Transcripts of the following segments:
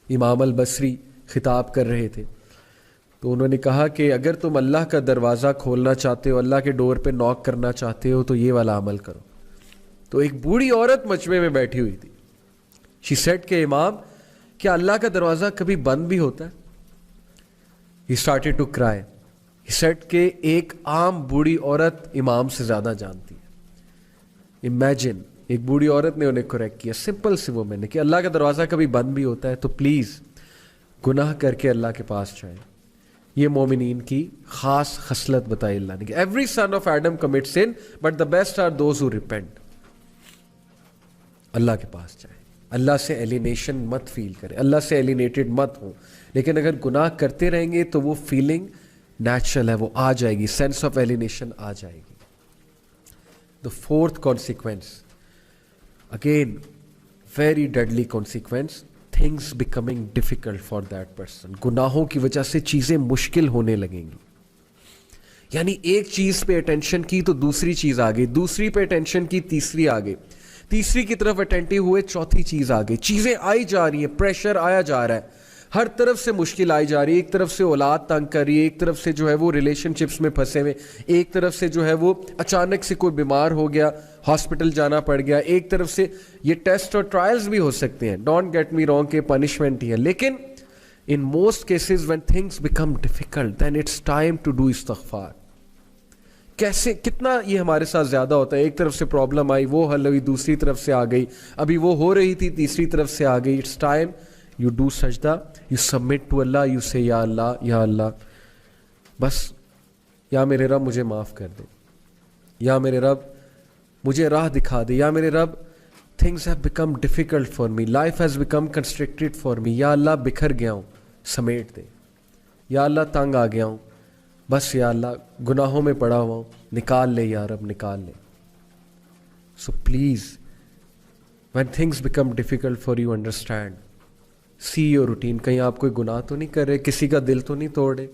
امام البصری خطاب کر رہے تھے، تو انہوں نے کہا کہ اگر تم اللہ کا دروازہ کھولنا چاہتے ہو، اللہ کے ڈور پہ نوک کرنا چاہتے ہو، تو یہ والا عمل کرو. تو ایک بوڑھی عورت مجمع میں بیٹھی ہوئی تھی. شی سیڈ کہ امام، کیا اللہ کا دروازہ کبھی بند بھی ہوتا ہے؟ He started to cry. He said کہ ایک عام بوڑھی عورت امام سے زیادہ جانتی ہے. امیجن، ایک بوڑھی عورت نے انہیں کریکٹ کیا، سمپل سی وومن نے، کہ اللہ کا دروازہ کبھی بند بھی ہوتا ہے، تو پلیز گناہ کر کے اللہ کے پاس جائیں. یہ مومنین کی خاص خصلت بتائی اللہ نے کہ every son of Adam commit sin but the best are those who repent. اللہ کے پاس جائیں، اللہ سے ایلینیشن مت فیل کریں، اللہ سے ایلینیٹڈ مت ہوں. لیکن اگر گناہ کرتے رہیں گے تو وہ فیلنگ نیچرل ہے، وہ آ جائے گی، سینس آف ایلینیشن آ جائے گی. The fourth consequence, again very deadly consequence, things becoming difficult for that person. گناہوں کی وجہ سے چیزیں مشکل ہونے لگیں گی. یعنی ایک چیز پہ اٹینشن کی تو دوسری چیز آ گئی، دوسری پہ اٹینشن کی تیسری آ گئی، تیسری کی طرف اٹینٹیو ہوئے چوتھی چیز آ گئی. چیزیں آئی جا رہی ہیں، پریشر آیا جا رہا ہے، ہر طرف سے مشکل آئی جا رہی ہے. ایک طرف سے اولاد تنگ کر رہی ہے، ایک طرف سے جو ہے وہ ریلیشن شپس میں پھنسے ہوئے، ایک طرف سے جو ہے وہ اچانک سے کوئی بیمار ہو گیا، ہاسپٹل جانا پڑ گیا، ایک طرف سے یہ ٹیسٹ اور ٹرائلز بھی ہو سکتے ہیں، ڈونٹ گیٹ می رانگ، کہ پنشمنٹ ہی ہے. لیکن in most cases when things become difficult then it's time to do استغفار. کیسے، کتنا یہ ہمارے ساتھ زیادہ ہوتا ہے، ایک طرف سے پرابلم آئی، وہ حل ہوئی، دوسری طرف سے آ گئی، ابھی وہ ہو رہی تھی، تیسری طرف سے آ گئی. اٹس ٹائم یو ڈو سجدہ، you submit to Allah, you say یا اللہ، یا اللہ بس، یا میرے رب مجھے معاف کر دے، یا میرے رب مجھے راہ دکھا دے، یا میرے رب things have become difficult for me, life has become constructed for me, یا اللہ بکھر گیا ہوں سمیٹ دے، یا اللہ تنگ آ گیا ہوں، بس یا اللہ گناہوں میں پڑا ہوا ہوں، نکال لے یا رب، نکال لے. So please when things become difficult for you, understand, see your routine. کہیں آپ کوئی گناہ تو نہیں کر رہے، کسی کا دل تو نہیں توڑ رہے،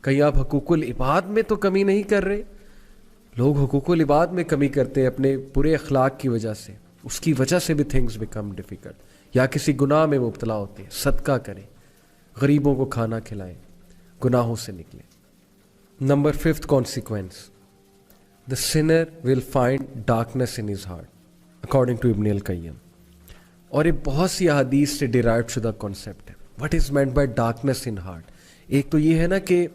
کہیں آپ حقوق العباد میں تو کمی نہیں کر رہے. لوگ حقوق العباد میں کمی کرتے ہیں اپنے برے اخلاق کی وجہ سے، اس کی وجہ سے بھی things become difficult. یا کسی گناہ میں مبتلا ہوتے ہیں، صدقہ کریں، غریبوں کو کھانا کھلائیں، گناہوں سے نکلیں. Number 5th consequence, the sinner will find darkness in his heart, according to Ibn al-Qayyim. اور یہ بہت سی احادیث سے ڈیرائیو شدہ کانسیپٹ ہے. What is meant by darkness in heart؟ ایک تو یہ ہے نا کہ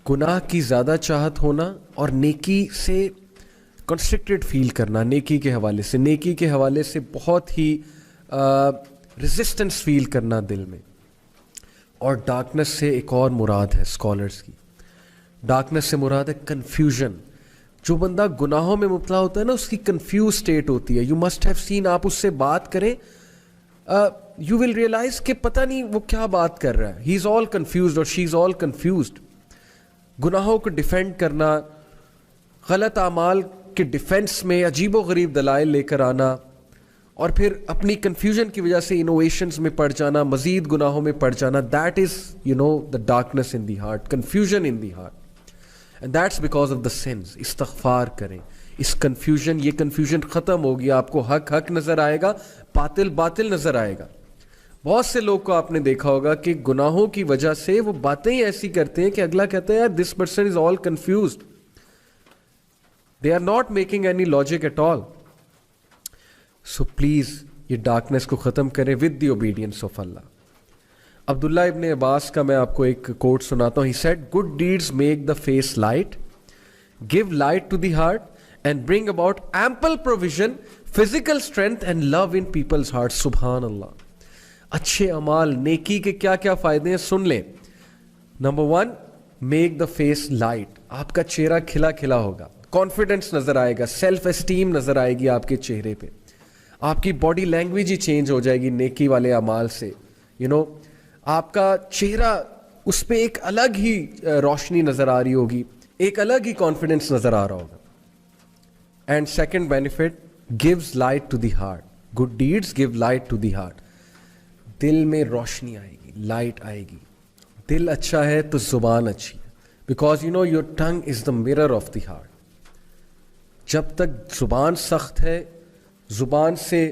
گناہ کی زیادہ چاہت ہونا اور نیکی سے کنسٹرکٹڈ فیل کرنا، نیکی کے حوالے سے، نیکی کے حوالے سے بہت ہی ریزسٹنس فیل کرنا دل میں. اور ڈارکنس سے ایک اور مراد ہے اسکالرس کی، ڈارکنس سے مراد ہے کنفیوژن. جو بندہ گناہوں میں مبتلا ہوتا ہے نا، اس کی کنفیوز اسٹیٹ ہوتی ہے. یو مسٹ ہیو سین، آپ اس سے بات کریں، یو ول ریئلائز کہ پتہ نہیں وہ کیا بات کر رہا ہے. ہی از آل کنفیوزڈ اور شی از آل کنفیوزڈ. گناہوں کو ڈیفینڈ کرنا، غلط اعمال کے ڈیفینس میں عجیب و غریب دلائل لے کر آنا، اور پھر اپنی کنفیوژن کی وجہ سے انوویشنز میں پڑ جانا، مزید گناہوں میں پڑ جانا. That is the darkness in the heart, confusion in the heart. And that's because of the since. استغفار کریں. اس کنفیوژن، یہ کنفیوژن ختم ہوگی، آپ کو حق حق نظر آئے گا، باطل باطل نظر آئے گا. بہت سے لوگ کو آپ نے دیکھا ہوگا کہ گناہوں کی وجہ سے وہ باتیں ہی ایسی کرتے ہیں کہ اگلا کہتا ہے یار this person is all confused, they are not making any logic at all. So please یہ ڈارکنس کو ختم کریں with the obedience of Allah. Abdullah ibn Abbas کا میں آپ کو ایک کوٹ سناتا ہوں. He said good deeds make the face light, give light to the heart and bring about ample provision, physical strength and love in people's heart. سبحان اللہ. اچھے اعمال، نیکی کے کیا کیا فائدے ہیں سن لیں. Number 1، make the face light. آپ کا چہرہ کھلا کھلا ہوگا، کانفیڈنس نظر آئے گا، سیلف اسٹیم نظر آئے گی آپ کے چہرے پہ. آپ کی باڈی لینگویج ہی چینج ہو جائے گی نیکی والے اعمال سے. آپ کا چہرہ، اس پہ ایک الگ ہی روشنی نظر آ رہی ہوگی، ایک الگ ہی کانفیڈنس نظر آ رہا ہوگا. And second benefit, gives light to the heart. Good deeds give light to the heart. دل میں روشنی آئے گی، لائٹ آئے گی. دل اچھا ہے تو زبان اچھی ہے، because your tongue is the mirror of the heart. جب تک زبان سخت ہے، زبان سے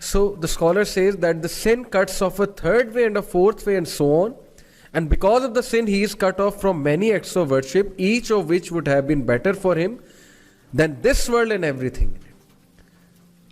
So the scholar says that the sin cuts off a third way and a fourth way and so on, and because of the sin he is cut off from many acts of worship, each of which would have been better for him than this world and everything in it.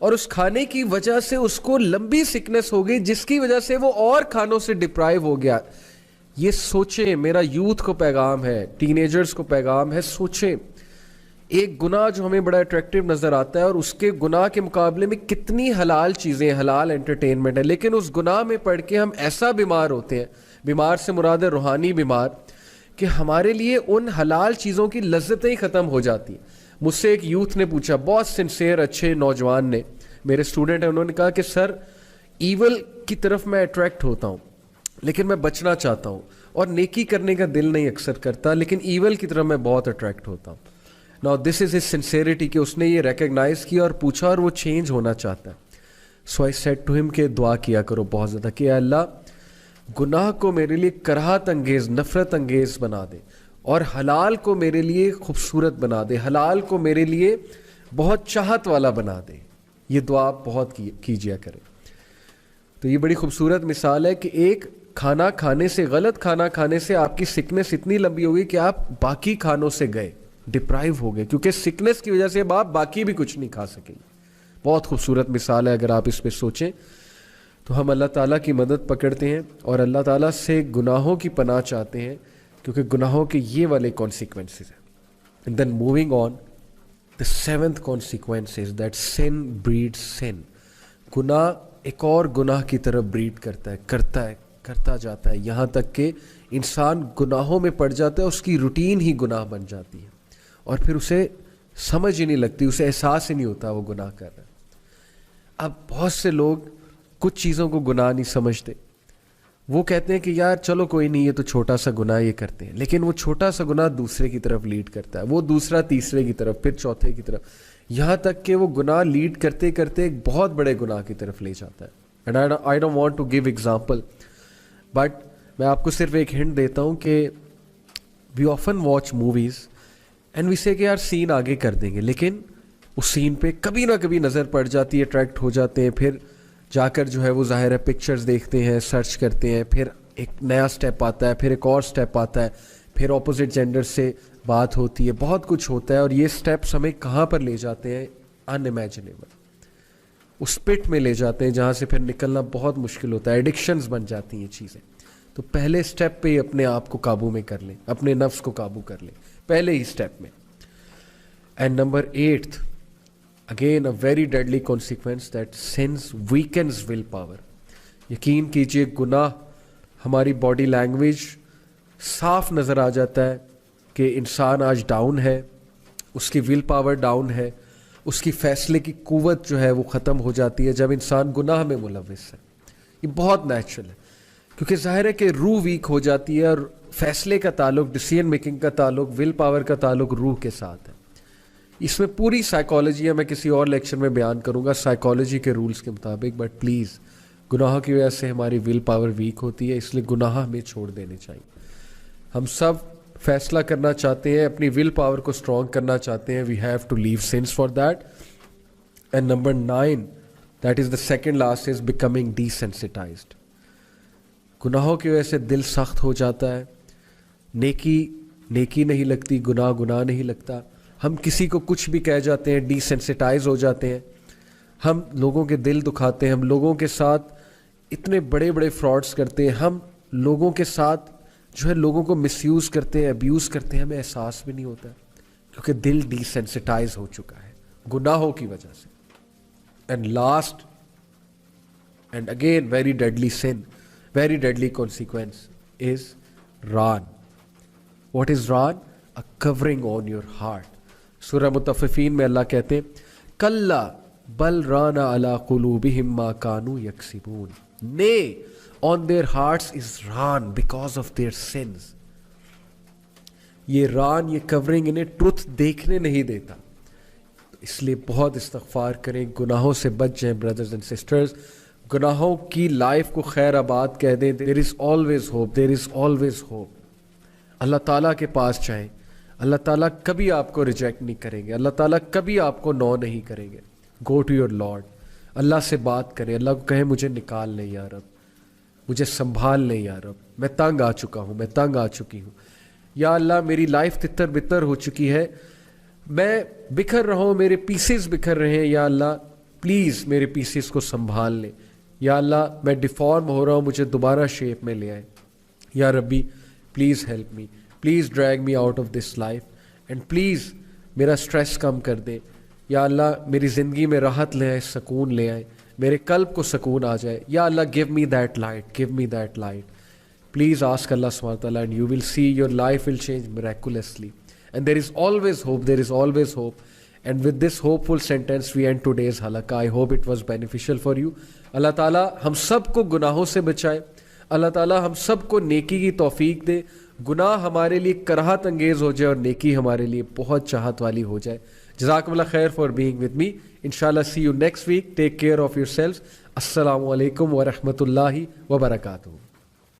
اور اس کھانے کی وجہ سے اس کو لمبی sickness ہو گئی جس کی وجہ سے وہ اور کھانوں سے ڈپرائیو ہو گیا. یہ سوچیں, میرا یوتھ کو پیغام ہے, ٹین ایجرز کو پیغام ہے, سوچیں ایک گناہ جو ہمیں بڑا اٹریکٹیو نظر آتا ہے اور اس کے گناہ کے مقابلے میں کتنی حلال چیزیں, حلال انٹرٹینمنٹ ہے, لیکن اس گناہ میں پڑھ کے ہم ایسا بیمار ہوتے ہیں, بیمار سے مراد ہے روحانی بیمار, کہ ہمارے لیے ان حلال چیزوں کی لذتیں ہی ختم ہو جاتی ہیں. مجھ سے ایک یوتھ نے پوچھا, بہت سنسیئر اچھے نوجوان نے, میرے اسٹوڈنٹ ہیں, انہوں نے کہا کہ سر ایول کی طرف میں اٹریکٹ ہوتا ہوں لیکن میں بچنا چاہتا ہوں, اور نیکی کرنے کا دل نہیں اکثر کرتا, لیکن ایول کی طرف میں بہت اٹریکٹ ہوتا ہوں. Now this is his sincerity کہ اس نے یہ ریکگنائز کیا اور پوچھا اور وہ چینج ہونا چاہتا ہے. So I said to him کہ دعا کیا کرو بہت زیادہ کہ اللہ گناہ کو میرے لیے کراہت انگیز, نفرت انگیز بنا دے, اور حلال کو میرے لیے خوبصورت بنا دے, حلال کو میرے لیے بہت چاہت والا بنا دے. یہ دعا بہت کیجیا کرے. تو یہ بڑی خوبصورت مثال ہے کہ ایک کھانا کھانے سے, غلط کھانا کھانے سے آپ کی سکنس اتنی لمبی ہوگی کہ آپ باقی کھانوں سے گئے, ڈپرائیو ہو گئے, کیونکہ سکنس کی وجہ سے اب آپ باقی بھی کچھ نہیں کھا سکیں. بہت خوبصورت مثال ہے. اگر آپ اس پہ سوچیں تو ہم اللہ تعالیٰ کی مدد پکڑتے ہیں اور اللہ تعالیٰ سے گناہوں کی پناہ چاہتے ہیں, کیونکہ گناہوں کے یہ والے کانسیکوینسز ہیں. And then moving on, the seventh consequence is that sin breed sin. گناہ ایک اور گناہ کی طرف بریڈ کرتا جاتا ہے, یہاں تک کہ انسان گناہوں میں پڑ جاتا ہے, اس کی روٹین ہی گناہ بن جاتی ہے, اور پھر اسے سمجھ ہی نہیں لگتی, اسے احساس ہی نہیں ہوتا وہ گناہ کر رہا ہے. اب بہت سے لوگ کچھ چیزوں کو گناہ نہیں سمجھتے, وہ کہتے ہیں کہ یار چلو کوئی نہیں, یہ تو چھوٹا سا گناہ یہ کرتے ہیں, لیکن وہ چھوٹا سا گناہ دوسرے کی طرف لیڈ کرتا ہے, وہ دوسرا تیسرے کی طرف, پھر چوتھے کی طرف, یہاں تک کہ وہ گناہ لیڈ کرتے کرتے ایک بہت بڑے گناہ کی طرف لے جاتا ہے. And I don't want to give example, but میں آپ کو صرف ایک ہنٹ دیتا ہوں کہ we often watch movies and we say کہ یار سین آگے کر دیں گے, لیکن اس سین پہ کبھی نہ کبھی نظر پڑ جاتی ہے, اٹریکٹ ہو جاتے ہیں, پھر جا کر جو ہے وہ ظاہر ہے پکچرز دیکھتے ہیں, سرچ کرتے ہیں, پھر ایک نیا سٹیپ آتا ہے, پھر ایک اور سٹیپ آتا ہے, پھر اپوزٹ جینڈر سے بات ہوتی ہے, بہت کچھ ہوتا ہے, اور یہ سٹیپس ہمیں کہاں پر لے جاتے ہیں, ان امیجنیبل, اس پٹ میں لے جاتے ہیں جہاں سے پھر نکلنا بہت مشکل ہوتا ہے, ایڈکشنز بن جاتی ہیں یہ چیزیں. تو پہلے سٹیپ پہ ہی اپنے آپ کو قابو میں کر لیں, اپنے نفس کو قابو کر لیں پہلے ہی سٹیپ میں. And number 8th, again a very deadly consequence, that sins weakens will power. یقین کیجئے گناہ ہماری باڈی لینگویج صاف نظر آ جاتا ہے کہ انسان آج ڈاؤن ہے, اس کی ول پاور ڈاؤن ہے, اس کی فیصلے کی قوت جو ہے وہ ختم ہو جاتی ہے جب انسان گناہ میں ملوث ہے. یہ بہت نیچرل ہے, کیونکہ ظاہر ہے کہ روح ویک ہو جاتی ہے, اور فیصلے کا تعلق, ڈیسیژن میکنگ کا تعلق, ول پاور کا تعلق روح کے ساتھ ہے. اس میں پوری سائیکالوجی ہے, میں کسی اور لیکچر میں بیان کروں گا سائیکالوجی کے رولز کے مطابق, بٹ پلیز گناہوں کی وجہ سے ہماری ول پاور ویک ہوتی ہے, اس لیے گناہ ہمیں چھوڑ دینے چاہیے. ہم سب فیصلہ کرنا چاہتے ہیں, اپنی ول پاور کو اسٹرانگ کرنا چاہتے ہیں, we have to leave sins for that. And number 9, that is the second last, is becoming desensitized. گناہوں کی وجہ سے دل سخت ہو جاتا ہے, نیکی نہیں لگتی, گناہ نہیں لگتا, ہم کسی کو کچھ بھی کہہ جاتے ہیں, ڈیسینسٹائز ہو جاتے ہیں, ہم لوگوں کے دل دکھاتے ہیں, ہم لوگوں کے ساتھ اتنے بڑے بڑے فراڈس کرتے ہیں, ہم لوگوں کے ساتھ جو ہے لوگوں کو مس یوز کرتے ہیں, ابیوز کرتے ہیں, ہمیں احساس بھی نہیں ہوتا, کیونکہ دل ڈیسینسٹائز ہو چکا ہے گناہوں کی وجہ سے. And last and again very deadly sin, very deadly consequence is ران. واٹ از ران؟ a covering on your heart. سورہ مطففین میں اللہ کہتے ہیں کلا بل ران علی قلوبہم ما کانوا یکسبون. Nay, on their hearts is raan because of their sins. یہ ران, یہ کورنگ انہیں ٹروتھ دیکھنے نہیں دیتا, اس لیے بہت استغفار کریں, گناہوں سے بچ جائیں بردرز اینڈ سسٹرز, گناہوں کی لائف کو خیر آباد کہہ دیں. There is always hope, there is always hope. اللہ تعالیٰ کے پاس جائیں, اللہ تعالیٰ کبھی آپ کو ریجیکٹ نہیں کریں گے, اللہ تعالیٰ کبھی آپ کو نو نہیں کریں گے. گو ٹو یور لارڈ, اللہ سے بات کریں, اللہ کو کہیں مجھے نکال لیں یا رب, مجھے سنبھال لیں یا رب, میں تنگ آ چکا ہوں, میں تنگ آ چکی ہوں, یا اللہ میری لائف تتر بتر ہو چکی ہے, میں بکھر رہا ہوں, میرے پیسز بکھر رہے ہیں, یا اللہ پلیز میرے پیسز کو سنبھال لیں. یا اللہ میں ڈیفارم ہو رہا ہوں, مجھے دوبارہ شیپ میں لے آئے. یا ربی please help me, please drag me out of this life, and please میرا اسٹریس کم کر دے. یا اللہ میری زندگی میں راحت لے آئے, سکون لے آئے, میرے قلب کو سکون آ جائے. یا اللہ give me that light, give me that light. Please ask Allah subhanahu wa ta'ala and you will see your life will change miraculously. And there is always hope, there is always hope. And with this hopeful sentence we end today's halaqah. I hope it was beneficial for you. Allah Ta'ala ہم سب کو گناہوں سے بچائے. اللہ تعالیٰ ہم سب کو نیکی کی توفیق دے. گناہ ہمارے لیے کراہت انگیز ہو جائے اور نیکی ہمارے لیے بہت چاہت والی ہو جائے. جزاکم اللہ خیر for being with me. Inshallah see you next week. Take care of yourselves. السلام علیکم ورحمۃ اللہ وبرکاتہ.